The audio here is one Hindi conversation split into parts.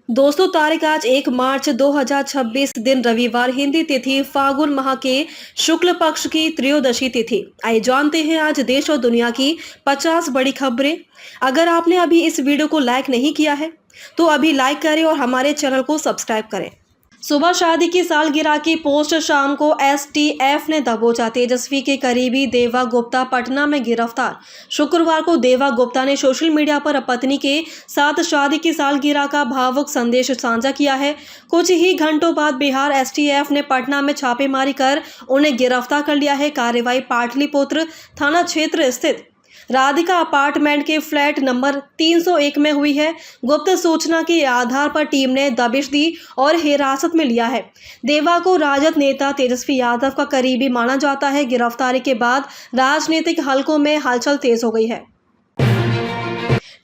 दोस्तों, तारीख आज 1 मार्च 2026 दिन रविवार, हिंदी तिथि फागुन माह के शुक्ल पक्ष की त्रयोदशी तिथि। आइए जानते हैं आज देश और दुनिया की 50 बड़ी खबरें। अगर आपने अभी इस वीडियो को लाइक नहीं किया है तो अभी लाइक करें और हमारे चैनल को सब्सक्राइब करें। सुबह शादी की सालगिरह की पोस्ट, शाम को एसटीएफ ने दबोचा। तेजस्वी के करीबी देवा गुप्ता पटना में गिरफ्तार। शुक्रवार को देवा गुप्ता ने सोशल मीडिया पर पत्नी के साथ शादी की सालगिरह का भावुक संदेश साझा किया है। कुछ ही घंटों बाद बिहार एसटीएफ ने पटना में छापेमारी कर उन्हें गिरफ्तार कर लिया है। कार्रवाई पाटलिपुत्र थाना क्षेत्र स्थित राधिका अपार्टमेंट के फ्लैट नंबर 301 में हुई है। गुप्त सूचना के आधार पर टीम ने दबिश दी और हिरासत में लिया है। देवा को राजद नेता तेजस्वी यादव का करीबी माना जाता है। गिरफ्तारी के बाद राजनीतिक हलकों में हलचल तेज हो गई है।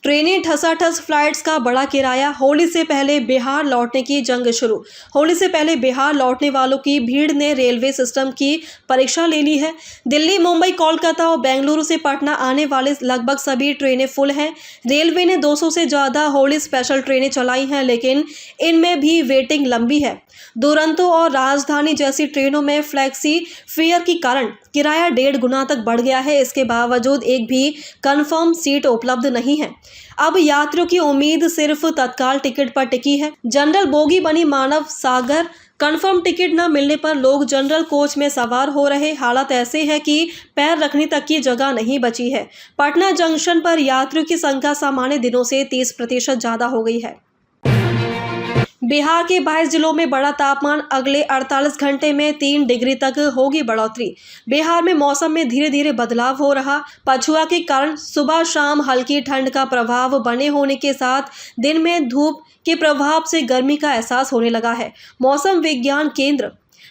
ट्रेनें ठसाठस, फ्लाइट्स का बड़ा किराया। होली से पहले बिहार लौटने की जंग शुरू। होली से पहले बिहार लौटने वालों की भीड़ ने रेलवे सिस्टम की परीक्षा ले ली है। दिल्ली, मुंबई, कोलकाता और बेंगलुरु से पटना आने वाले लगभग सभी ट्रेनें फुल हैं। रेलवे ने 200 से ज़्यादा होली स्पेशल ट्रेनें चलाई हैं, लेकिन इनमें भी वेटिंग लंबी है। दुरंतो और राजधानी जैसी ट्रेनों में फ्लैक्सी फेयर के कारण किराया 1.5 गुना तक बढ़ गया है। इसके बावजूद एक भी कंफर्म सीट उपलब्ध नहीं है। अब यात्रियों की उम्मीद सिर्फ तत्काल टिकट पर टिकी है। जनरल बोगी बनी मानव सागर। कंफर्म टिकट न मिलने पर लोग जनरल कोच में सवार हो रहे। हालत ऐसे है कि पैर रखने तक की जगह नहीं बची है। पटना जंक्शन पर यात्रियों की संख्या सामान्य दिनों से 30% ज़्यादा हो गई है। बिहार के 22 जिलों में बढ़ा तापमान। अगले 48 घंटे में 3 डिग्री तक होगी बढ़ोतरी। बिहार में मौसम में धीरे धीरे बदलाव हो रहा। पछुआ के कारण सुबह शाम हल्की ठंड का प्रभाव बने होने के साथ दिन में धूप के प्रभाव से गर्मी का एहसास होने लगा है। मौसम विज्ञान केंद्र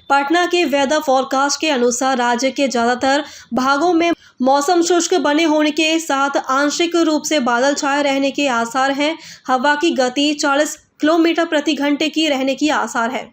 पटना के वेदर फोरकास्ट के अनुसार राज्य के ज़्यादातर भागों में मौसम शुष्क बने होने के साथ आंशिक रूप से बादल छाए रहने के आसार हैं। हवा की गति 40 किलोमीटर प्रति घंटे की रहने की आसार है।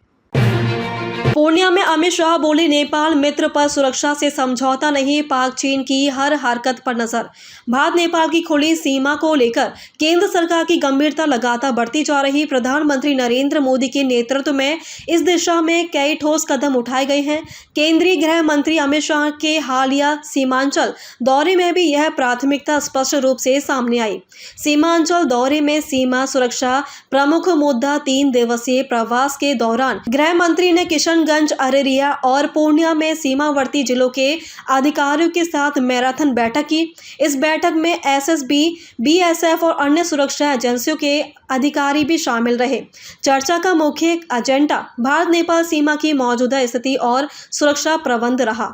पूर्णिया में अमित शाह बोले, नेपाल मित्र पर सुरक्षा से समझौता नहीं, पाक चीन की हर हरकत पर नजर। भारत नेपाल की खुली सीमा को लेकर केंद्र सरकार की गंभीरता लगातार बढ़ती जा रही। प्रधानमंत्री नरेंद्र मोदी के नेतृत्व में इस दिशा में कई ठोस कदम उठाए गए हैं। केंद्रीय गृह मंत्री अमित शाह के हालिया सीमांचल दौरे में भी यह प्राथमिकता स्पष्ट रूप से सामने आई। सीमांचल दौरे में सीमा सुरक्षा प्रमुख मुद्दा। 3 दिवसीय प्रवास के दौरान गृह मंत्री ने किशनगंज, अररिया और पूर्णिया में सीमावर्ती जिलों के अधिकारियों के साथ मैराथन बैठक की। इस बैठक में एसएसबी, बीएसएफ और अन्य सुरक्षा एजेंसियों के अधिकारी भी शामिल रहे। चर्चा का मुख्य एजेंडा भारत नेपाल सीमा की मौजूदा स्थिति और सुरक्षा प्रबंध रहा।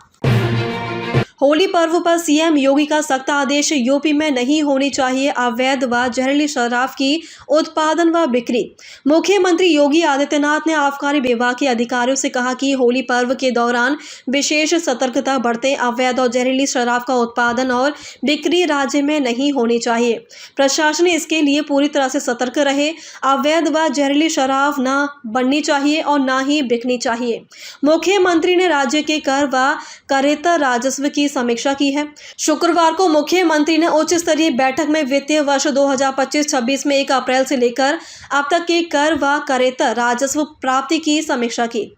होली पर्व पर सीएम योगी का सख्त आदेश। यूपी में नहीं होनी चाहिए अवैध व जहरीली शराब की उत्पादन व बिक्री। मुख्यमंत्री योगी आदित्यनाथ ने आबकारी विभाग के अधिकारियों से कहा कि होली पर्व के दौरान विशेष सतर्कता बरतें। अवैध और जहरीली शराब का उत्पादन और बिक्री राज्य में नहीं होनी चाहिए। प्रशासन इसके लिए पूरी तरह से सतर्क रहे। अवैध व जहरीली शराब न बननी चाहिए और न ही बिकनी चाहिए। मुख्यमंत्री ने राज्य के कर व करेतर राजस्व की समीक्षा की है। शुक्रवार को मुख्यमंत्री ने उच्च स्तरीय बैठक में वित्तीय वर्ष 2025-26 में 1 अप्रैल से लेकर अब तक के कर व करेतर राजस्व प्राप्ति की समीक्षा की।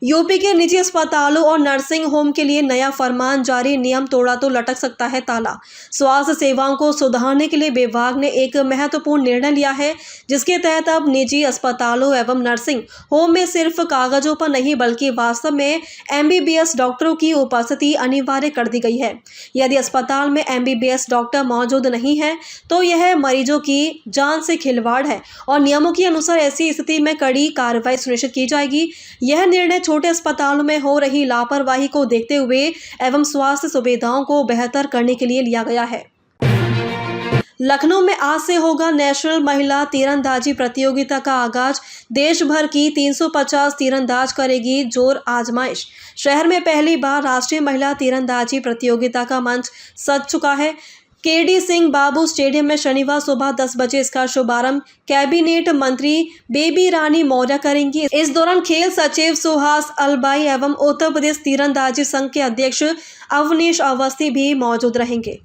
यूपी के निजी अस्पतालों और नर्सिंग होम के लिए नया फरमान जारी। नियम तोड़ा तो लटक सकता है ताला। स्वास्थ्य सेवाओं को सुधारने के लिए विभाग ने एक महत्वपूर्ण निर्णय लिया है, जिसके तहत अब निजी अस्पतालों एवं नर्सिंग होम में सिर्फ कागजों पर नहीं बल्कि वास्तव में एमबीबीएस डॉक्टरों की उपस्थिति अनिवार्य कर दी गई है। यदि अस्पताल में एमबीबीएस डॉक्टर मौजूद नहीं है तो यह मरीजों की जान से खिलवाड़ है और नियमों के अनुसार ऐसी स्थिति में कड़ी कार्रवाई सुनिश्चित की जाएगी। यह निर्णय छोटे अस्पतालों में हो रही लापरवाही को देखते हुए एवं स्वास्थ्य सुविधाओं को बेहतर करने के लिए लिया गया है। लखनऊ में आज से होगा नेशनल महिला तीरंदाजी प्रतियोगिता का आगाज। देश भर की 350 तीरंदाज करेगी जोर आजमाइश। शहर में पहली बार राष्ट्रीय महिला तीरंदाजी प्रतियोगिता का मंच सज चुका है। केडी सिंह बाबू स्टेडियम में शनिवार सुबह 10 बजे इसका शुभारंभ कैबिनेट मंत्री बेबी रानी मौर्य करेंगी। इस दौरान खेल सचिव सुहास अलबाई एवं उत्तर प्रदेश तीरंदाजी संघ के अध्यक्ष अवनीश अवस्थी भी मौजूद रहेंगे।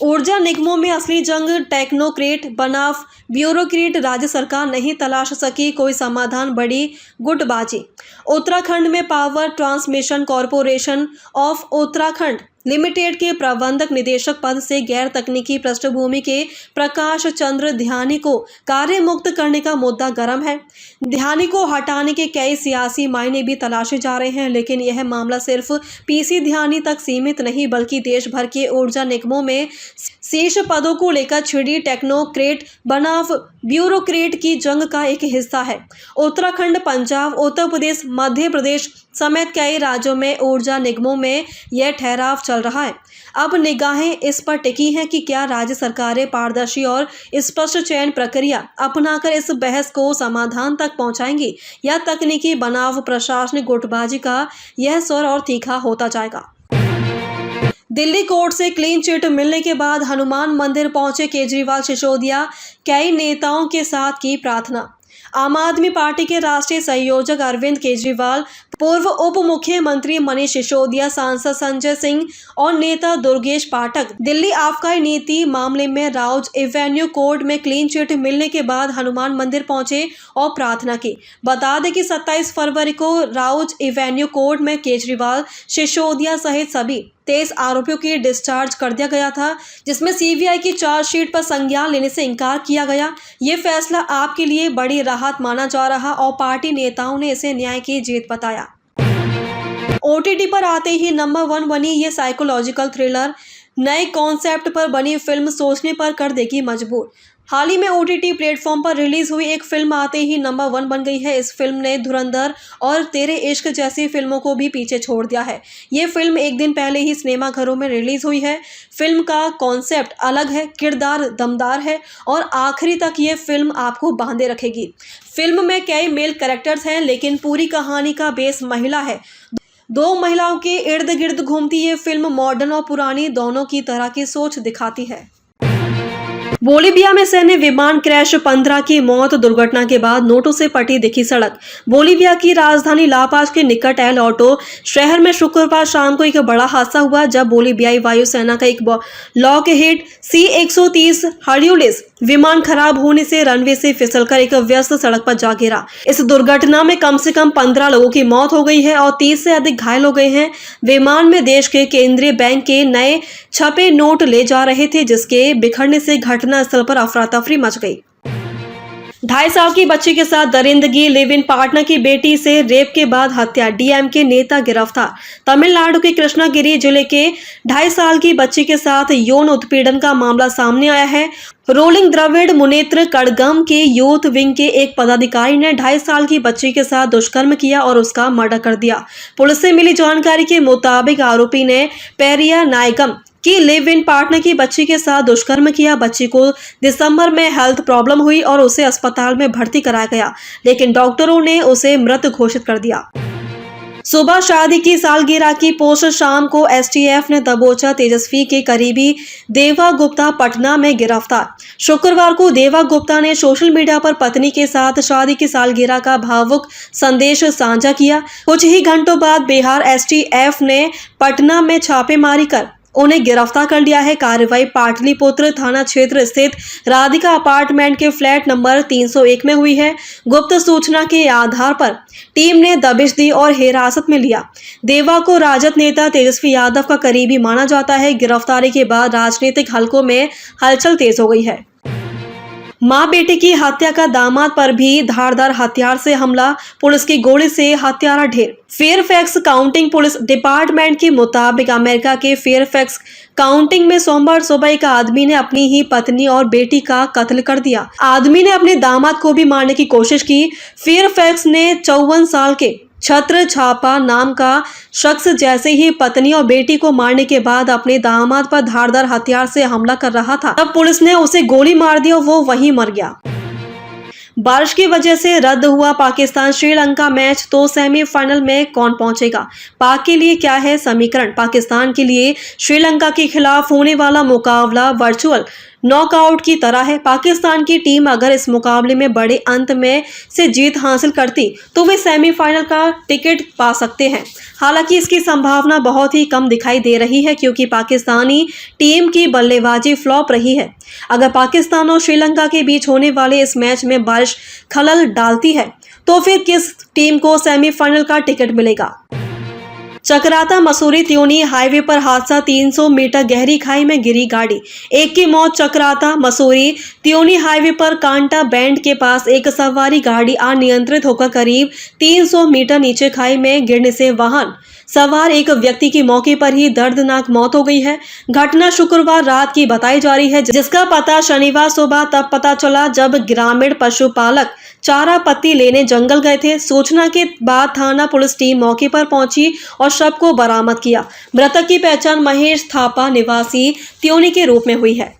ऊर्जा निगमों में असली जंग, टेक्नोक्रेट बनाम ब्यूरोक्रेट, राज्य सरकार नहीं तलाश सकी कोई समाधान, बड़ी गुटबाजी। उत्तराखंड में power transmission corporation of Uttarakhand limited के प्रबंधक निदेशक पद से गैर तकनीकी पृष्ठभूमि के प्रकाश चंद्र ध्यानी को कार्य मुक्त करने का मुद्दा गर्म है। ध्यानी को हटाने के कई सियासी मायने भी तलाशे जा रहे हैं, लेकिन यह मामला सिर्फ पीसी ध्यानी तक सीमित नहीं बल्कि देश भर के ऊर्जा निगमों में शीर्ष पदों को लेकर छिड़ी टेक्नोक्रेट बनाम ब्यूरोक्रेट की जंग का एक हिस्सा है। उत्तराखंड, पंजाब, उत्तर प्रदेश, मध्य प्रदेश समेत कई राज्यों में ऊर्जा निगमों में यह ठहराव चल रहा है। अब निगाहें इस पर टिकी हैं कि क्या राज्य सरकारें पारदर्शी और स्पष्ट चयन प्रक्रिया अपनाकर इस बहस को समाधान तक पहुंचाएंगी, या तकनीकी बनाव प्रशासनिक गुटबाजी का यह स्वर और तीखा होता जाएगा। दिल्ली कोर्ट से क्लीन चिट मिलने के बाद हनुमान मंदिर पहुंचे केजरीवाल, सिसोदिया कई नेताओं के साथ की प्रार्थना। आम आदमी पार्टी के राष्ट्रीय संयोजक अरविंद केजरीवाल, पूर्व उप मुख्यमंत्री मनीष सिसोदिया, सांसद संजय सिंह और नेता दुर्गेश पाठक दिल्ली आबकारी नीति मामले में राउज एवेन्यू कोर्ट में क्लीन चिट मिलने के बाद हनुमान मंदिर पहुंचे और प्रार्थना की। बता दें कि 27 फरवरी को राउज एवेन्यू कोर्ट में केजरीवाल, सिसोदिया सहित सभी 23 आरोपियों की डिस्चार्ज कर दिया गया था, जिसमें सीबीआई की चार्जशीट पर संज्ञान लेने से इनकार किया गया। ये फैसला आपके लिए बड़ी राहत माना जा रहा और पार्टी नेताओं ने इसे न्याय की जीत बताया। ओटीटी पर आते ही नंबर 1 बनी ये साइकोलॉजिकल थ्रिलर। नए कॉन्सेप्ट पर बनी फिल्म सोचने पर कर देगी मजबूर। हाल ही में ओटीटी प्लेटफॉर्म पर रिलीज हुई एक फिल्म आते ही नंबर 1 बन गई है। इस फिल्म ने धुरंधर और तेरे इश्क जैसी फिल्मों को भी पीछे छोड़ दिया है। ये फिल्म एक दिन पहले ही सिनेमाघरों में रिलीज हुई है। फिल्म का कॉन्सेप्ट अलग है, किरदार दमदार है और आखिरी तक ये फिल्म आपको बांधे रखेगी। फिल्म में कई मेल कैरेक्टर्स हैं, लेकिन पूरी कहानी का बेस महिला है। 2 महिलाओं के इर्द गिर्द घूमती ये फिल्म मॉडर्न और पुरानी दोनों की तरह की सोच दिखाती है। बोलीविया में सैन्य विमान क्रैश, 15 की मौत। दुर्घटना के बाद नोटों से पटी दिखी सड़क। बोलीविया की राजधानी लापाज के निकट एल ऑटो शहर में शुक्रवार शाम को एक बड़ा हादसा हुआ, जब बोलीवियाई वायुसेना का एक लॉकहीड C-130 हर्क्यूलिस विमान खराब होने से रनवे से फिसलकर एक व्यस्त सड़क पर जा गिरा। इस दुर्घटना में कम से कम 15 लोगों की मौत हो गई है और 30 से अधिक घायल हो गए हैं। विमान में देश के केंद्रीय बैंक के नए छपे नोट ले जा रहे थे, जिसके बिखरने से घटना स्थल पर अफरा तफरी मच गई। 2.5 साल की बच्ची के साथ दरिंदगी, लिव इन पार्टनर की बेटी से रेप के बाद हत्या, डीएमके नेता गिरफ्तार। तमिलनाडु के कृष्णागिरी जिले के 2.5 साल की बच्ची के साथ यौन उत्पीड़न का मामला सामने आया है। रोलिंग द्रविड़ मुनेत्र कड़गम के यूथ विंग के एक पदाधिकारी ने 2.5 साल की बच्ची के साथ दुष्कर्म किया और उसका मर्डर कर दिया। पुलिस से मिली जानकारी के मुताबिक आरोपी ने पेरिया नायकम की लिव इन पार्टनर की बच्ची के साथ दुष्कर्म किया। बच्ची को दिसंबर में हेल्थ प्रॉब्लम हुई और उसे अस्पताल में भर्ती कराया गया, लेकिन डॉक्टरों ने उसे मृत घोषित कर दिया। सुबह शादी की सालगिरह की पोस्ट, शाम को एसटीएफ ने दबोचा तेजस्वी के करीबी देवा गुप्ता, पटना में गिरफ्तार। शुक्रवार को देवा गुप्ता ने सोशल मीडिया पर पत्नी के साथ शादी की सालगिरह का भावुक संदेश साझा किया। कुछ ही घंटों बाद बिहार एसटीएफ ने पटना में छापेमारी कर उन्हें गिरफ्तार कर लिया है। कार्रवाई पाटलिपुत्र थाना क्षेत्र स्थित राधिका अपार्टमेंट के फ्लैट नंबर 301 में हुई है। गुप्त सूचना के आधार पर टीम ने दबिश दी और हिरासत में लिया। देवा को राजद नेता तेजस्वी यादव का करीबी माना जाता है। गिरफ्तारी के बाद राजनीतिक हलकों में हलचल तेज हो गई है। मां बेटे की हत्या का दामाद पर भी धारदार हथियार से हमला, पुलिस की गोली से हत्यारा ढेर। फेयरफैक्स काउंटिंग पुलिस डिपार्टमेंट के मुताबिक अमेरिका के फेयरफैक्स काउंटिंग में सोमवार सुबह एक आदमी ने अपनी ही पत्नी और बेटी का कत्ल कर दिया। आदमी ने अपने दामाद को भी मारने की कोशिश की। फेयरफैक्स ने 54 साल के छत्र छापा नाम का शख्स जैसे ही पत्नी और बेटी को मारने के बाद अपने दामाद पर धारदार हथियार से हमला कर रहा था, तब पुलिस ने उसे गोली मार दी और वो वहीं मर गया। बारिश की वजह से रद्द हुआ पाकिस्तान श्रीलंका मैच, तो सेमीफाइनल में कौन पहुंचेगा? पाक के लिए क्या है समीकरण? पाकिस्तान के लिए श्रीलंका के खिलाफ होने वाला मुकाबला वर्चुअल नॉकआउट की तरह है। पाकिस्तान की टीम अगर इस मुकाबले में बड़े अंत में से जीत हासिल करती तो वे सेमीफाइनल का टिकट पा सकते हैं। हालांकि इसकी संभावना बहुत ही कम दिखाई दे रही है क्योंकि पाकिस्तानी टीम की बल्लेबाजी फ्लॉप रही है। अगर पाकिस्तान और श्रीलंका के बीच होने वाले इस मैच में बारिश खलल डालती है तो फिर किस टीम को सेमीफाइनल का टिकट मिलेगा। चकराता मसूरी त्यूनी हाईवे पर हादसा, 300 मीटर गहरी खाई में गिरी गाड़ी, एक की मौत। चकराता मसूरी त्यूनी हाईवे पर कांटा बैंड के पास एक सवारी गाड़ी अनियंत्रित होकर करीब 300 मीटर नीचे खाई में गिरने से वाहन सवार एक व्यक्ति की मौके पर ही दर्दनाक मौत हो गई है। घटना शुक्रवार रात की बताई जा रही है, जिसका पता शनिवार सुबह तब पता चला जब ग्रामीण पशुपालक चारा पत्ती लेने जंगल गए थे। सूचना के बाद थाना पुलिस टीम मौके पर पहुंची और शव को बरामद किया। मृतक की पहचान महेश थापा निवासी त्यूनी के रूप में हुई है।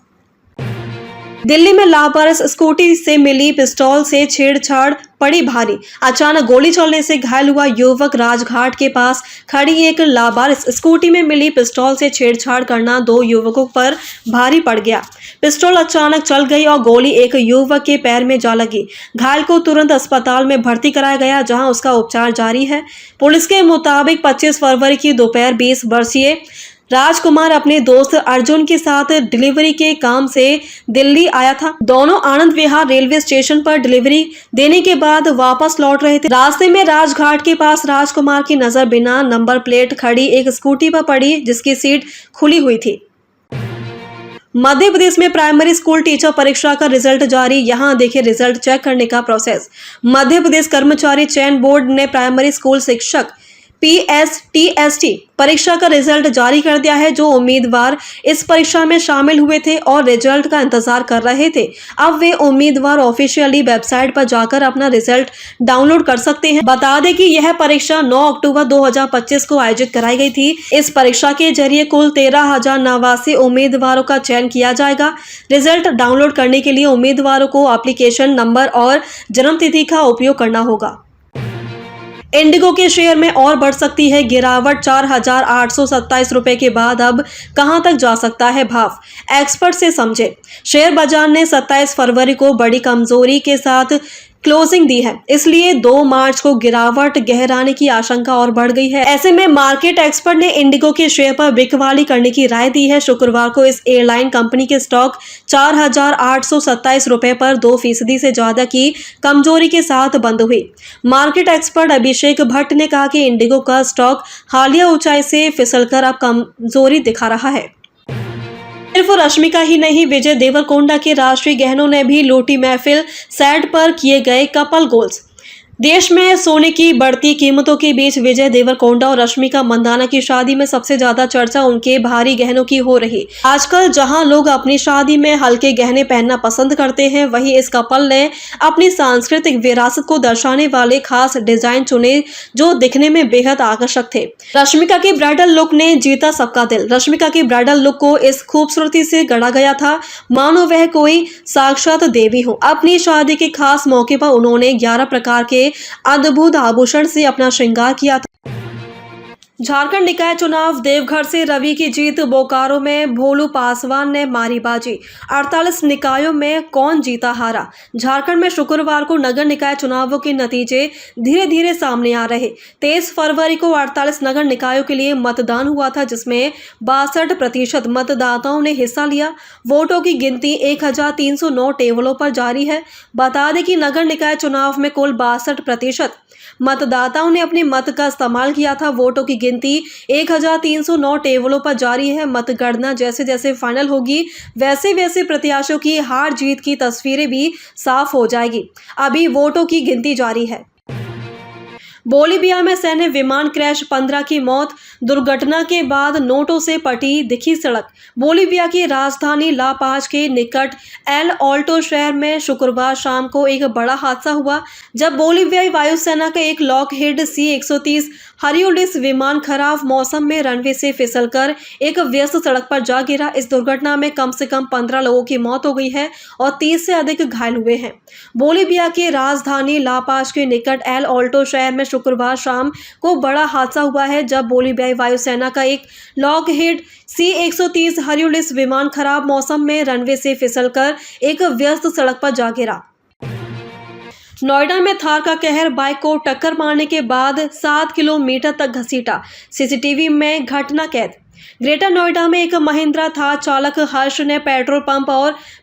दिल्ली में लावारिस स्कूटी से मिली पिस्तौल से छेड़छाड़ पड़ी भारी, अचानक गोली चलने से घायल हुआ युवक। राजघाट के पास खड़ी एक लावारिस स्कूटी में मिली पिस्तौल से छेड़छाड़ करना 2 युवकों पर भारी पड़ गया। पिस्तौल अचानक चल गई और गोली एक युवक के पैर में जा लगी। घायल को तुरंत अस्पताल में भर्ती कराया गया जहां उसका उपचार जारी है। पुलिस के मुताबिक 25 फरवरी की दोपहर 20 वर्षीय राजकुमार अपने दोस्त अर्जुन के साथ डिलीवरी के काम से दिल्ली आया था। दोनों आनंद विहार रेलवे स्टेशन पर डिलीवरी देने के बाद वापस लौट रहे थे। रास्ते में राजघाट के पास राजकुमार की नजर बिना नंबर प्लेट खड़ी एक स्कूटी पर पड़ी जिसकी सीट खुली हुई थी। मध्य प्रदेश में प्राइमरी स्कूल टीचर परीक्षा का रिजल्ट जारी, यहां देखें रिजल्ट चेक करने का प्रोसेस। मध्य प्रदेश कर्मचारी चयन बोर्ड ने प्राइमरी स्कूल शिक्षक PSTST परीक्षा का रिजल्ट जारी कर दिया है। जो उम्मीदवार इस परीक्षा में शामिल हुए थे और रिजल्ट का इंतजार कर रहे थे, अब वे उम्मीदवार ऑफिशियली वेबसाइट पर जाकर अपना रिजल्ट डाउनलोड कर सकते हैं। बता दें कि यह परीक्षा 9 अक्टूबर 2025 को आयोजित कराई गई थी। इस परीक्षा के जरिए कुल 13,089 उम्मीदवारों का चयन किया जाएगा। रिजल्ट डाउनलोड करने के लिए उम्मीदवारों को एप्लीकेशन नंबर और जन्मतिथि का उपयोग करना होगा। इंडिगो के शेयर में और बढ़ सकती है गिरावट, 4,827 रुपए के बाद अब कहां तक जा सकता है भाव, एक्सपर्ट से समझे। शेयर बाजार ने 27 फरवरी को बड़ी कमजोरी के साथ क्लोजिंग दी है, इसलिए 2 मार्च को गिरावट गहराने की आशंका और बढ़ गई है। ऐसे में मार्केट एक्सपर्ट ने इंडिगो के शेयर पर बिकवाली करने की राय दी है। शुक्रवार को इस एयरलाइन कंपनी के स्टॉक 4,827 रुपए पर 2% से ज्यादा की कमजोरी के साथ बंद हुई। मार्केट एक्सपर्ट अभिषेक भट्ट ने कहा कि इंडिगो का स्टॉक हालिया ऊंचाई से फिसलकर अब कमजोरी दिखा रहा है। सिर्फ रश्मिका ही नहीं, विजय देवरकोंडा के राष्ट्रीय गहनों ने भी लूटी महफिल, सेट पर किए गए कपल गोल्स। देश में सोने की बढ़ती कीमतों के बीच विजय देवरकोंडा और रश्मिका मंदाना की शादी में सबसे ज्यादा चर्चा उनके भारी गहनों की हो रही। आजकल जहां लोग अपनी शादी में हल्के गहने पहनना पसंद करते हैं, वहीं इस कपल ने अपनी सांस्कृतिक विरासत को दर्शाने वाले खास डिजाइन चुने जो दिखने में बेहद आकर्षक थे। रश्मिका के ब्राइडल लुक ने जीता सबका दिल। रश्मिका की ब्राइडल लुक को इस खूबसूरती से गढ़ा गया था मानो वह कोई साक्षात देवी हो। अपनी शादी के खास मौके पर उन्होंने 11 प्रकार के अद्भुत आभूषण से अपना श्रृंगार किया था। झारखंड निकाय चुनाव, देवघर से रवि की जीत, बोकारो में भोलू पासवान ने मारी बाजी। 48 निकायों में कौन जीता हारा। झारखंड में शुक्रवार को नगर निकाय चुनावों के नतीजे धीरे धीरे सामने आ रहे। 23 फरवरी को 48 नगर निकायों के लिए मतदान हुआ था, जिसमें 62% मतदाताओं ने हिस्सा लिया। वोटों की गिनती 1,309 टेबलों पर जारी है। बता दें कि नगर निकाय चुनाव में कुल 62% मतदाताओं ने अपने मत का इस्तेमाल किया था। वोटों की गिनती 1,309 टेबलों पर जारी है। मतगणना जैसे जैसे फाइनल होगी वैसे वैसे प्रत्याशियों की हार जीत की तस्वीरें भी साफ हो जाएगी। अभी वोटों की गिनती जारी है। बोलीविया में सैन्य विमान क्रैश, 15 की मौत। दुर्घटना के बाद नोटों से पटी दिखी सड़क। बोलीविया की राजधानी ला पाज के निकट एल ऑल्टो शहर में शुक्रवार शाम को एक बड़ा हादसा हुआ जब बोलीवियाई वायुसेना का एक लॉकहीड C-130 हरियोलिस विमान खराब मौसम में रनवे से फिसलकर एक व्यस्त सड़क पर जा गिरा। इस दुर्घटना में कम से कम 15 लोगों की मौत हो गई है और 30 से अधिक घायल हुए हैं। बोलीविया की राजधानी लापाज के निकट एल ऑल्टो शहर में शुक्रवार शाम को बड़ा हादसा हुआ है, जब बोलीवियाई वायुसेना का एक लॉकहीड C-130 हरियोलिस विमान खराब मौसम में रनवे से फिसलकर एक व्यस्त सड़क पर जा गिरा। नोएडा में थार का कहर बाइक को टक्कर मारने के बाद 7 किलोमीटर तक घसीटा। सीसीटीवी में घटना कैद। ग्रेटर नोएडा में एक महिंद्रा थार चालक हर्ष ने पेट्रोल पंप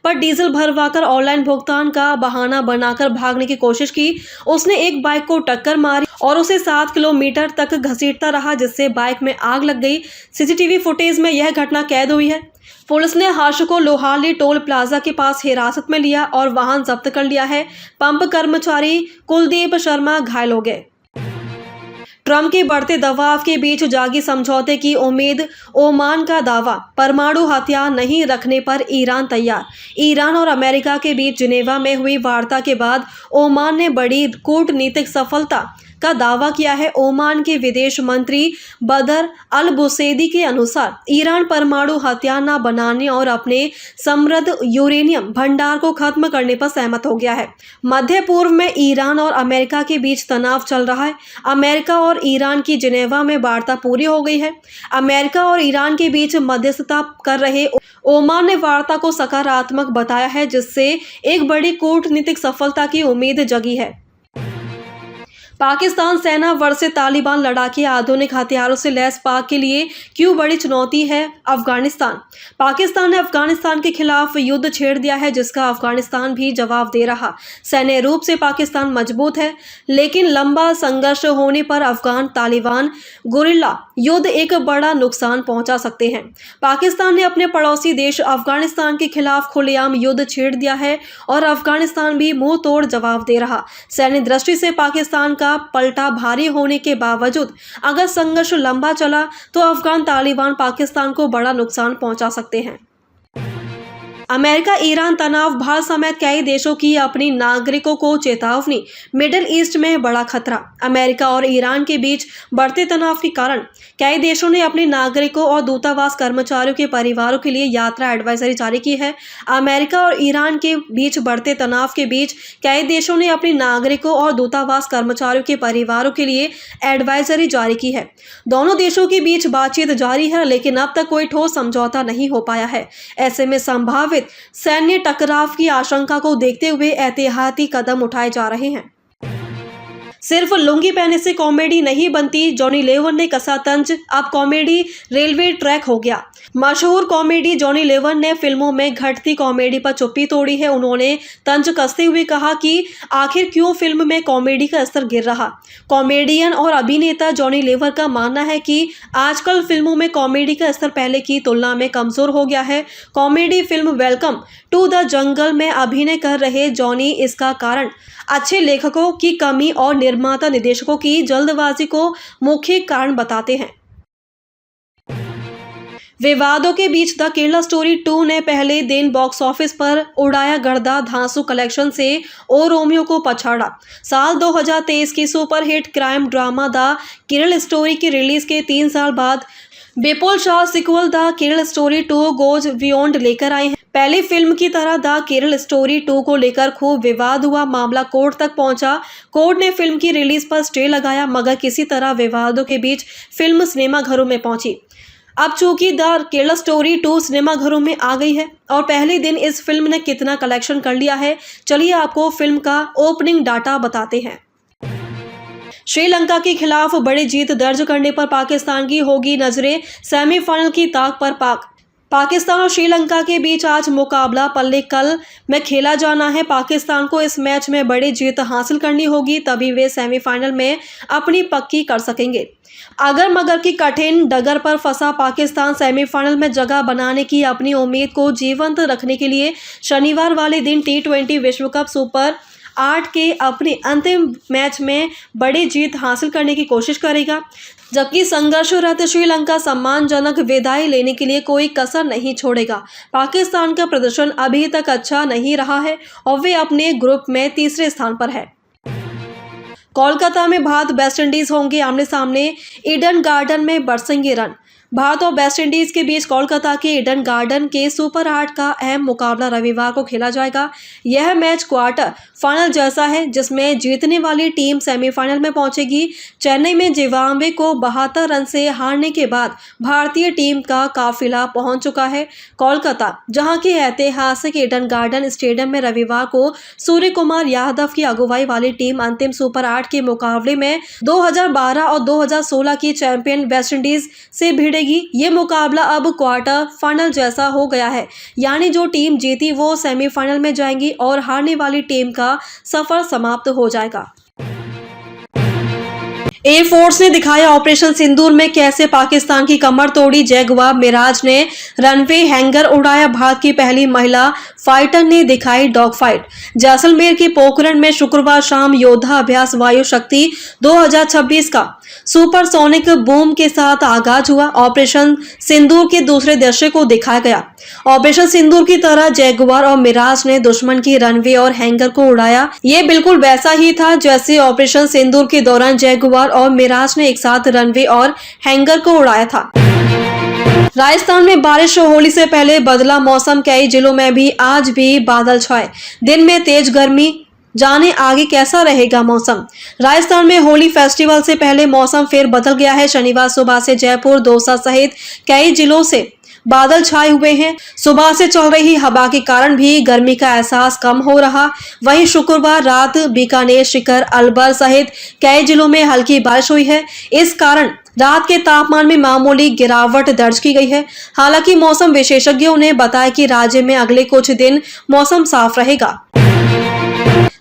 पर डीजल भरवाकर ऑनलाइन भुगतान का बहाना बनाकर भागने की कोशिश की। उसने एक बाइक को टक्कर मारी और उसे 7 किलोमीटर तक घसीटता रहा, जिससे बाइक में आग लग गई। सीसीटीवी फुटेज में यह घटना कैद हुई है। पुलिस ने हर्ष को लोहाली टोल प्लाजा के पास हिरासत में लिया और वाहन जब्त कर लिया है। पंप कर्मचारी कुलदीप शर्मा घायल हो गए। ट्रंप के बढ़ते दबाव के बीच जागी समझौते की उम्मीद। ओमान का दावा, परमाणु हथियार नहीं रखने पर ईरान तैयार। ईरान और अमेरिका के बीच जिनेवा में हुई वार्ता के बाद ओमान ने बड़ी कूटनीतिक सफलता का दावा किया है। ओमान के विदेश मंत्री बदर अल बुसैदी के अनुसार ईरान परमाणु हथियार न बनाने और अपने समृद्ध यूरेनियम भंडार को खत्म करने पर सहमत हो गया है। मध्य पूर्व में ईरान और अमेरिका के बीच तनाव चल रहा है। अमेरिका और ईरान की जिनेवा में वार्ता पूरी हो गई है। अमेरिका और ईरान के बीच मध्यस्थता कर रहे ओमान ने वार्ता को सकारात्मक बताया है, जिससे एक बड़ी कूटनीतिक सफलता की उम्मीद जगी है। पाकिस्तान सेना वर्सेस तालिबान लड़ाके आधुनिक हथियारों से लैस पाक के लिए क्यों बड़ी चुनौती है? अफगानिस्तान। पाकिस्तान ने अफगानिस्तान के खिलाफ युद्ध छेड़ दिया है, जिसका अफगानिस्तान भी जवाब दे रहा। सैन्य रूप से पाकिस्तान मजबूत है, लेकिन लंबा संघर्ष होने पर अफगान तालिबान गुरिल्ला युद्ध एक बड़ा नुकसान पहुंचा सकते हैं। पाकिस्तान ने अपने पड़ोसी देश अफगानिस्तान के खिलाफ खुलेआम युद्ध छेड़ दिया है और अफगानिस्तान भी मुंह तोड़ जवाब दे रहा। सैन्य दृष्टि से पाकिस्तान का पलटा भारी होने के बावजूद अगर संघर्ष लंबा चला तो अफगान तालिबान पाकिस्तान को बड़ा नुकसान पहुंचा सकते हैं। अमेरिका ईरान तनाव, भारत समेत कई देशों की अपनी नागरिकों को चेतावनी। मिडिल ईस्ट में बड़ा खतरा। अमेरिका और ईरान के बीच बढ़ते तनाव के कारण कई देशों ने अपने नागरिकों और दूतावास कर्मचारियों के परिवारों के लिए यात्रा एडवाइजरी जारी की है। अमेरिका और ईरान के बीच बढ़ते तनाव के बीच कई देशों ने अपने नागरिकों और दूतावास कर्मचारियों के परिवारों के लिए एडवाइजरी जारी की है। दोनों देशों के बीच बातचीत जारी है, लेकिन अब तक कोई ठोस समझौता नहीं हो पाया है। ऐसे में संभावित सैन्य टकराव की आशंका को देखते हुए एहतियाती कदम उठाए जा रहे हैं। सिर्फ लुंगी पहनने से कॉमेडी नहीं बनती, जॉनी लेवर ने कसा तंज, अब कॉमेडी रेलवे ट्रैक हो गया। मशहूर कॉमेडी जॉनी लेवर ने फिल्मों में घटती कॉमेडी पर चुप्पी तोड़ी है। उन्होंने तंज कसते हुए कहा कि आखिर क्यों फिल्म में कॉमेडी का स्तर गिर रहा। कॉमेडियन और अभिनेता जॉनी लेवर का मानना है कि आजकल फिल्मों में कॉमेडी का स्तर पहले की तुलना में कमजोर हो गया है। Comedy film welcome to the jungle में अभिनय कर रहे जॉनी इसका कारण अच्छे लेखकों की कमी और निर्माता निर्देशकों की जल्दबाजी को मुख्य कारण बताते हैं। विवादों के बीच द केरला स्टोरी 2 ने पहले दिन बॉक्स ऑफिस पर उड़ाया गर्दा। धांसू कलेक्शन से ओ रोमियो को पछाड़ा। साल 2023 की superhit crime drama the Kerala Story की रिलीज के 3 साल बाद Vipul Shah sequel the Kerala Story 2 goes beyond लेकर आए हैं। पहली फिल्म की तरह द केरल स्टोरी 2 को लेकर खूब विवाद हुआ। मामला कोर्ट तक पहुंचा। कोर्ट ने फिल्म की रिलीज पर स्टे लगाया, मगर किसी तरह विवादों के बीच फिल्म सिनेमाघरों में पहुंची। अब चूंकि द केरला स्टोरी 2 सिनेमाघरों में आ गई है और पहले दिन इस फिल्म ने कितना कलेक्शन कर लिया है, चलिए आपको फिल्म का ओपनिंग डाटा बताते हैं। श्रीलंका के खिलाफ बड़ी जीत दर्ज करने पर पाकिस्तान की होगी नजरें। सेमीफाइनल की ताक पर पाकिस्तान और श्रीलंका के बीच आज मुकाबला पल्लीकल में खेला जाना है। पाकिस्तान को इस मैच में बड़ी जीत हासिल करनी होगी, तभी वे सेमीफाइनल में अपनी पक्की कर सकेंगे। अगर मगर की कठिन डगर पर फंसा पाकिस्तान सेमीफाइनल में जगह बनाने की अपनी उम्मीद को जीवंत रखने के लिए शनिवार वाले दिन T20 विश्व कप सुपर 8 के अपने अंतिम मैच में बड़ी जीत हासिल करने की कोशिश करेगा, जबकि संघर्षरत श्रीलंका सम्मानजनक विदाई लेने के लिए कोई कसर नहीं छोड़ेगा। पाकिस्तान का प्रदर्शन अभी तक अच्छा नहीं रहा है और वे अपने ग्रुप में तीसरे स्थान पर है। कोलकाता में भारत वेस्ट इंडीज होंगे आमने सामने। ईडन गार्डन में बरसेंगे रन। भारत और वेस्ट इंडीज के बीच कोलकाता के ईडन गार्डन के सुपर 8 का अहम मुकाबला रविवार को खेला जाएगा। यह मैच क्वार्टर फाइनल जैसा है, जिसमें जीतने वाली टीम सेमीफाइनल में पहुंचेगी। चेन्नई में जिम्बाब्वे को 72 रन से हारने के बाद भारतीय टीम का काफिला पहुंच चुका है। कोलकाता, जहां के ऐतिहासिक ईडन गार्डन स्टेडियम में रविवार को सूर्य कुमार यादव की अगुवाई वाली टीम अंतिम सुपर 8 के मुकाबले में 2012 और 2016 की चैंपियन वेस्ट इंडीज से भिड़ेगी। ये मुकाबला अब क्वार्टर फाइनल जैसा हो गया है, यानी जो टीम जीती वो सेमीफाइनल में जाएंगी और हारने वाली टीम का सफर समाप्त हो जाएगा। एयरफोर्स ने दिखाया ऑपरेशन सिंदूर में कैसे पाकिस्तान की कमर तोड़ी। जैगुआर मिराज ने रनवे हैंगर उड़ाया। भारत की पहली महिला फाइटर ने दिखाई डॉग फाइट। जैसलमेर के पोखरण में शुक्रवार शाम योद्धा अभ्यास वायु शक्ति 2026 का सुपरसोनिक बूम के साथ आगाज हुआ। ऑपरेशन सिंदूर के दूसरे दृश्य को दिखाया गया। ऑपरेशन सिंदूर की तरह जैगुआर और मिराज ने दुश्मन की रनवे और हैंगर को उड़ाया। ये बिल्कुल वैसा ही था जैसे ऑपरेशन सिंदूर के दौरान जैगुआर और मिराज ने एक साथ रनवे और हैंगर को उड़ाया था। राजस्थान में बारिश। होली से पहले बदला मौसम। कई जिलों में भी आज भी बादल छाए। दिन में तेज गर्मी। जाने आगे कैसा रहेगा मौसम। राजस्थान में होली फेस्टिवल से पहले मौसम फिर बदल गया है। शनिवार सुबह से जयपुर, दौसा सहित कई जिलों से बादल छाए हुए हैं। सुबह से चल रही हवा के कारण भी गर्मी का एहसास कम हो रहा। वहीं शुक्रवार रात बीकानेर, शिकर, अलवर सहित कई जिलों में हल्की बारिश हुई है। इस कारण रात के तापमान में मामूली गिरावट दर्ज की गई है। हालांकि मौसम विशेषज्ञों ने बताया कि राज्य में अगले कुछ दिन मौसम साफ रहेगा।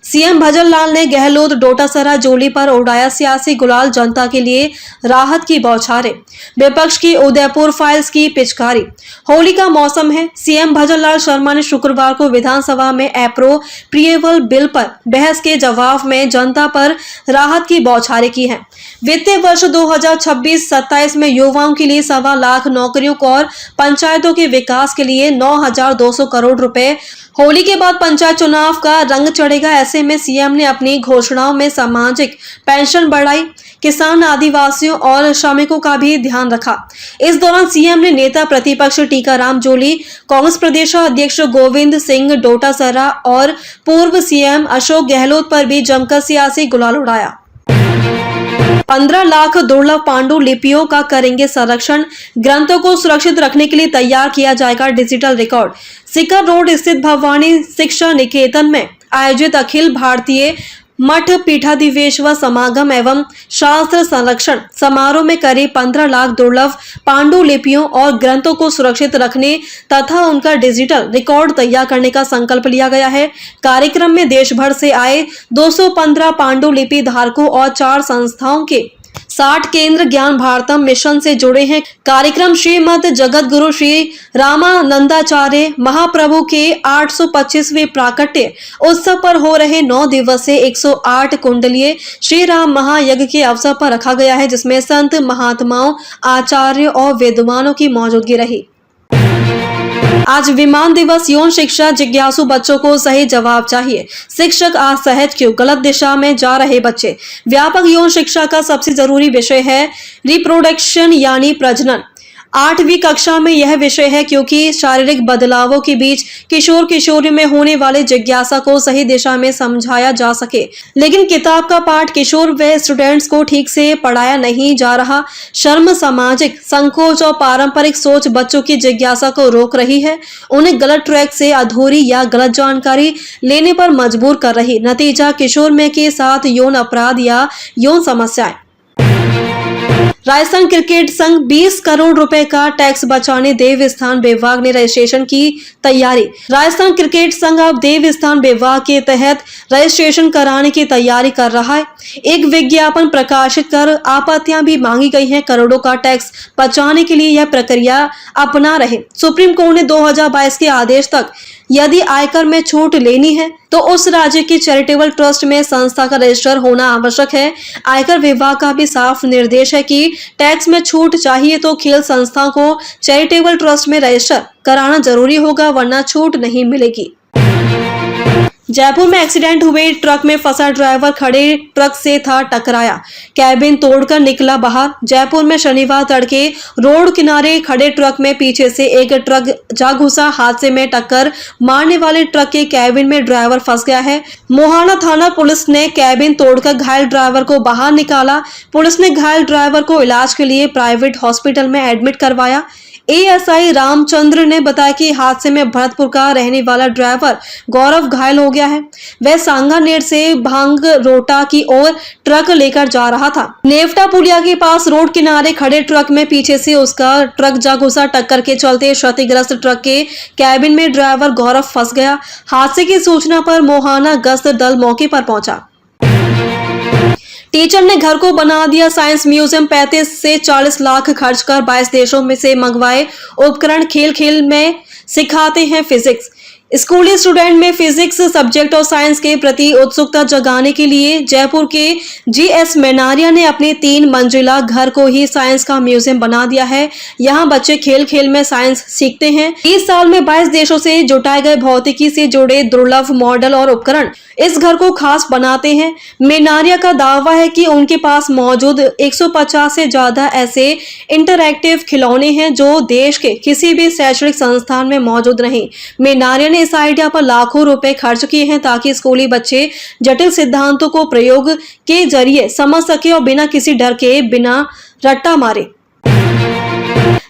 सीएम भजन लाल ने गहलोत डोटासरा जोली पर उड़ाया सियासी गुलाल। जनता के लिए राहत की बौछारें। विपक्ष की उदयपुर फाइल्स की पिचकारी। होली का मौसम है। सीएम भजन लाल शर्मा ने शुक्रवार को विधानसभा में एप्रोप्रिएबल बिल पर बहस के जवाब में जनता पर राहत की बौछारें की हैं। वित्तीय वर्ष 2026-27 में युवाओं के लिए 1.25 लाख नौकरियों और पंचायतों के विकास के लिए 9,200 करोड़ रुपए। होली के बाद पंचायत चुनाव का रंग चढ़ेगा। ऐसे में सीएम ने अपनी घोषणाओं में सामाजिक पेंशन बढ़ाई, किसान, आदिवासियों और श्रमिकों का भी ध्यान रखा। इस दौरान सीएम ने नेता प्रतिपक्ष टीकाराम जोली, कांग्रेस प्रदेश अध्यक्ष गोविंद सिंह डोटासरा और पूर्व सीएम अशोक गहलोत पर भी जमकर सियासी गुलाल उड़ाया। 15 लाख दुर्लभ पांडुलिपियों का करेंगे संरक्षण। ग्रंथों को सुरक्षित रखने के लिए तैयार किया जाएगा डिजिटल रिकॉर्ड। सिकर रोड स्थित भवानी शिक्षा निकेतन में आयोजित अखिल भारतीय मठ पीठाधिवेश्वर समागम एवं शास्त्र संरक्षण समारोह में करीब 15 लाख दुर्लभ पांडुलिपियों और ग्रंथों को सुरक्षित रखने तथा उनका डिजिटल रिकॉर्ड तैयार करने का संकल्प लिया गया है। कार्यक्रम में देश भर से आए 215 पांडुलिपि धारकों और 4 संस्थाओं के 60 केंद्र ज्ञान भारतम मिशन से जुड़े हैं। कार्यक्रम श्रीमद जगत गुरु श्री रामानंदाचार्य महाप्रभु के 825वें प्राकट्य उत्सव पर हो रहे 9 दिवसीय 108 कुंडलीय श्री राम महायज्ञ के अवसर पर रखा गया है, जिसमें संत, महात्माओं, आचार्य और विद्वानों की मौजूदगी रही। आज विमान दिवस। यौन शिक्षा जिज्ञासु बच्चों को सही जवाब चाहिए। शिक्षक असहज क्यों? गलत दिशा में जा रहे बच्चे। व्यापक यौन शिक्षा का सबसे जरूरी विषय है रिप्रोडक्शन यानी प्रजनन। 8वीं कक्षा में यह विषय है क्योंकि शारीरिक बदलावों के बीच किशोर किशोरी में होने वाले जिज्ञासा को सही दिशा में समझाया जा सके। लेकिन किताब का पाठ किशोर व स्टूडेंट्स को ठीक से पढ़ाया नहीं जा रहा। शर्म, सामाजिक संकोच और पारंपरिक सोच बच्चों की जिज्ञासा को रोक रही है, उन्हें गलत ट्रैक से अधूरी या गलत जानकारी लेने पर मजबूर कर रही। नतीजा किशोर में के साथ यौन अपराध या यौन समस्याएं। राजस्थान क्रिकेट संघ 20 करोड़ रुपए का टैक्स बचाने देवस्थान विभाग ने रजिस्ट्रेशन की तैयारी। राजस्थान क्रिकेट संघ अब देवस्थान विभाग के तहत रजिस्ट्रेशन कराने की तैयारी कर रहा है। एक विज्ञापन प्रकाशित कर आपत्तियां भी मांगी गई हैं। करोड़ों का टैक्स बचाने के लिए यह प्रक्रिया अपना रहे। सुप्रीम कोर्ट ने 2022 के आदेश तक यदि आयकर में छूट लेनी है तो उस राज्य की चैरिटेबल ट्रस्ट में संस्था का रजिस्टर होना आवश्यक है। आयकर विभाग का भी साफ निर्देश है कि टैक्स में छूट चाहिए तो खेल संस्थाओं को चैरिटेबल ट्रस्ट में रजिस्टर कराना जरूरी होगा, वरना छूट नहीं मिलेगी। जयपुर में एक्सीडेंट हुए ट्रक में फंसा ड्राइवर खड़े ट्रक से था टकराया, कैबिन तोड़कर निकला बाहर। जयपुर में शनिवार तड़के रोड किनारे खड़े ट्रक में पीछे से एक ट्रक जा घुसा। हादसे में टक्कर मारने वाले ट्रक के कैबिन में ड्राइवर फंस गया है। मोहाना थाना पुलिस ने कैबिन तोड़कर घायल ड्राइवर को बाहर निकाला। पुलिस ने घायल ड्राइवर को इलाज के लिए प्राइवेट हॉस्पिटल में एडमिट करवाया। एएसआई रामचंद्र ने बताया कि हादसे में भरतपुर का रहने वाला ड्राइवर गौरव घायल हो गया है। वह सांगानेर से भांगरोटा की ओर ट्रक लेकर जा रहा था। नेवटा पुलिया के पास रोड किनारे खड़े ट्रक में पीछे से उसका ट्रक जा घुसा। टक्कर के चलते क्षतिग्रस्त ट्रक के कैबिन में ड्राइवर गौरव फंस गया। हादसे की सूचना पर मोहाना गश्त दल मौके पर पहुंचा। टीचर ने घर को बना दिया साइंस म्यूजियम। 35 से 40 लाख खर्च कर 22 देशों में से मंगवाए उपकरण खेल खेल में सिखाते हैं फिजिक्स। स्कूली स्टूडेंट में फिजिक्स सब्जेक्ट और साइंस के प्रति उत्सुकता जगाने के लिए जयपुर के जीएस मेनारिया ने अपने 3 मंजिला घर को ही साइंस का म्यूजियम बना दिया है। यहाँ बच्चे खेल खेल में साइंस सीखते हैं। 30 साल में 22 देशों से जुटाए गए भौतिकी से जुड़े दुर्लभ मॉडल और उपकरण इस घर को खास बनाते हैं। मेनारिया का दावा है कि उनके पास मौजूद 150 से ज्यादा ऐसे इंटरैक्टिव खिलौने हैं जो देश के किसी भी शैक्षणिक संस्थान में मौजूद नहीं। मेनारिया ने इस आइडिया पर लाखों रुपए खर्च किए हैं ताकि स्कूली बच्चे जटिल सिद्धांतों को प्रयोग के जरिए समझ सके और बिना किसी डर के बिना रट्टा मारे।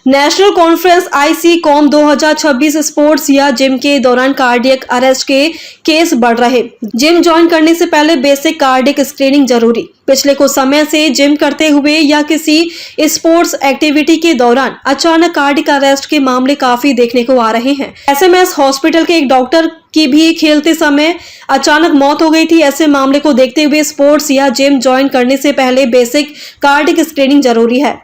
नेशनल कॉन्फ्रेंस ICCOM 2026 स्पोर्ट्स या जिम के दौरान कार्डियक अरेस्ट के केस बढ़ रहे। जिम ज्वाइन करने से पहले बेसिक कार्डियक स्क्रीनिंग जरूरी। पिछले कुछ समय से जिम करते हुए या किसी स्पोर्ट्स एक्टिविटी के दौरान अचानक कार्डियक अरेस्ट के मामले काफी देखने को आ रहे हैं। SMS हॉस्पिटल के एक डॉक्टर की भी खेलते समय अचानक मौत हो गई थी। ऐसे मामले को देखते हुए स्पोर्ट्स या जिम ज्वाइन करने से पहले बेसिक कार्डियक स्क्रीनिंग जरूरी है।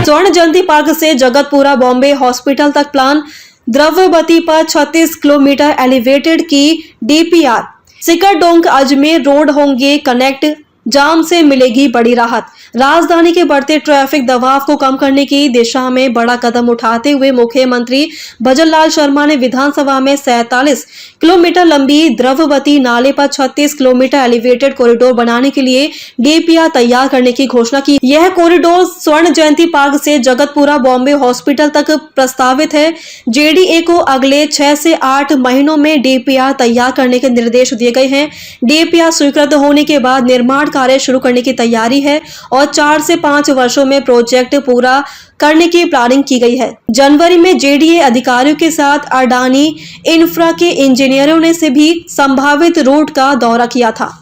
स्वर्ण जयंती पार्क से जगतपुरा बॉम्बे हॉस्पिटल तक प्लान द्रव्यवती पर 36 किलोमीटर एलिवेटेड की DPR। सिकरडोंग अजमेर रोड होंगे कनेक्ट, जाम से मिलेगी बड़ी राहत। राजधानी के बढ़ते ट्रैफिक दबाव को कम करने की दिशा में बड़ा कदम उठाते हुए मुख्यमंत्री भजनलाल शर्मा ने विधानसभा में 47 किलोमीटर लंबी द्रव्यवती नाले पर 36 किलोमीटर एलिवेटेड कॉरिडोर बनाने के लिए DPR तैयार करने की घोषणा की। यह कॉरिडोर स्वर्ण जयंती पार्क से जगतपुरा बॉम्बे हॉस्पिटल तक प्रस्तावित है। JDA को अगले 6 से 8 महीनों में DPR तैयार करने के निर्देश दिए गए हैं। DPR स्वीकृत होने के बाद निर्माण कार्य शुरू करने की तैयारी है और 4 से 5 वर्षों में प्रोजेक्ट पूरा करने की प्लानिंग की गई है। जनवरी में JDA अधिकारियों के साथ अडानी इंफ्रा के इंजीनियरों ने से भी संभावित रूट का दौरा किया था।